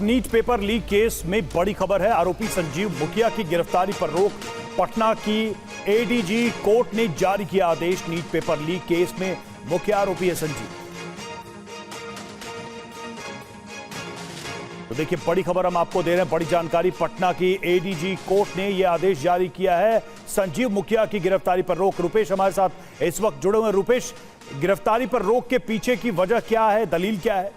NEET paper leak case में बड़ी खबर है। आरोपी संजीव मुखिया की गिरफ्तारी पर रोक। पटना की एडीजी कोर्ट ने जारी किया आदेश। नीट पेपर लीक केस में मुख्य आरोपी है संजीव। तो देखिए, बड़ी खबर हम आपको दे रहे हैं, बड़ी जानकारी। पटना की एडीजी कोर्ट ने यह आदेश जारी किया है। संजीव मुखिया की गिरफ्तारी पर रोक। रुपेश हमारे साथ इस वक्त जुड़े हुए हैं। रुपेश, गिरफ्तारी पर रोक के पीछे की वजह क्या है, दलील क्या है?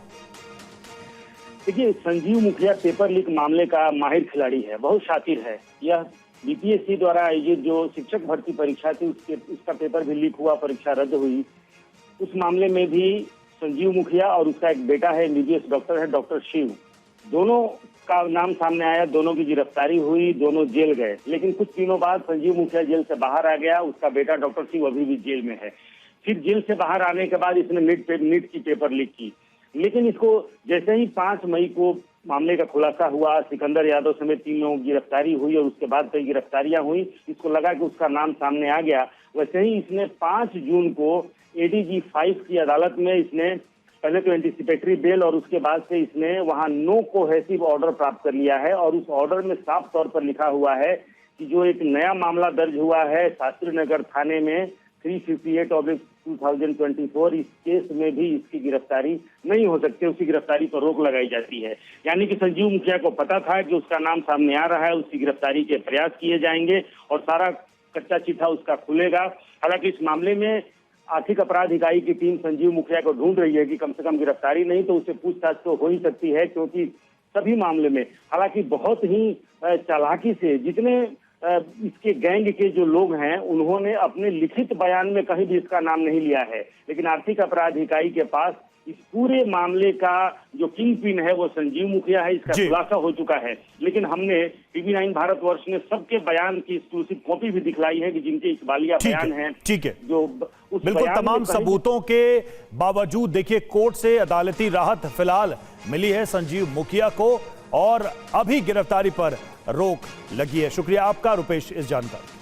देखिए, संजीव मुखिया पेपर लीक मामले का माहिर खिलाड़ी है, बहुत शातिर है। यह बीपीएससी द्वारा आयोजित जो शिक्षक भर्ती परीक्षा थी उसका पेपर भी लीक हुआ, परीक्षा रद्द हुई। उस मामले में भी संजीव मुखिया और उसका एक बेटा है, एमबीबीएस डॉक्टर है, डॉक्टर शिव, दोनों का नाम सामने आया। दोनों की गिरफ्तारी हुई, दोनों जेल गए। लेकिन कुछ दिनों बाद संजीव मुखिया जेल से बाहर आ गया। उसका बेटा डॉक्टर शिव अभी भी जेल में है। फिर जेल से बाहर आने के बाद इसने नीट की पेपर लीक की। लेकिन इसको जैसे ही 5 मई को मामले का खुलासा हुआ, सिकंदर यादव समेत 3 लोगों की गिरफ्तारी हुई और उसके बाद कई गिरफ्तारियां हुई, इसको लगा कि उसका नाम सामने आ गया। वैसे ही इसने 5 जून को एडीजी 5 की अदालत में इसने पहले तो एंटीसिपेटरी बेल और उसके बाद से इसने वहां नो कोहेसिव ऑर्डर प्राप्त कर लिया है। और उस ऑर्डर में साफ तौर पर लिखा हुआ है कि जो एक नया मामला दर्ज हुआ है शास्त्री नगर थाने में 358/2024, इस केस में भी इसकी गिरफ्तारी नहीं हो सकती, उसकी गिरफ्तारी पर रोक लगाई जाती है। यानी कि संजीव मुखिया को पता था कि उसका नाम सामने आ रहा है, उसकी गिरफ्तारी के प्रयास किए जाएंगे और सारा कच्चा चिट्ठा उसका खुलेगा। हालांकि इस मामले में आर्थिक अपराध इकाई की टीम संजीव मुखिया को ढूंढ रही है कि कम से कम गिरफ्तारी नहीं तो उससे पूछताछ तो हो ही सकती है, क्योंकि सभी मामले में हालांकि बहुत ही चालाकी से जितने इसके गैंग के जो लोग हैं उन्होंने अपने लिखित बयान में कहीं भी इसका नाम नहीं लिया है। लेकिन आर्थिक अपराध इकाई के पास इस पूरे मामले का जो किंग पिन है वो संजीव मुखिया है। इसका खुलासा हो चुका है। लेकिन हमने टीवी9 भारतवर्ष ने सबके बयान की एक्सक्लूसिव कॉपी भी दिखलाई है कि जिनके इकबालिया बयान हैं। ठीक है, जो उस बिल्कुल तमाम सबूतों के बावजूद देखिए कोर्ट से अदालती राहत फिलहाल मिली है संजीव मुखिया को और अभी गिरफ्तारी पर रोक लगी है। शुक्रिया आपका रुपेश इस जानकारी।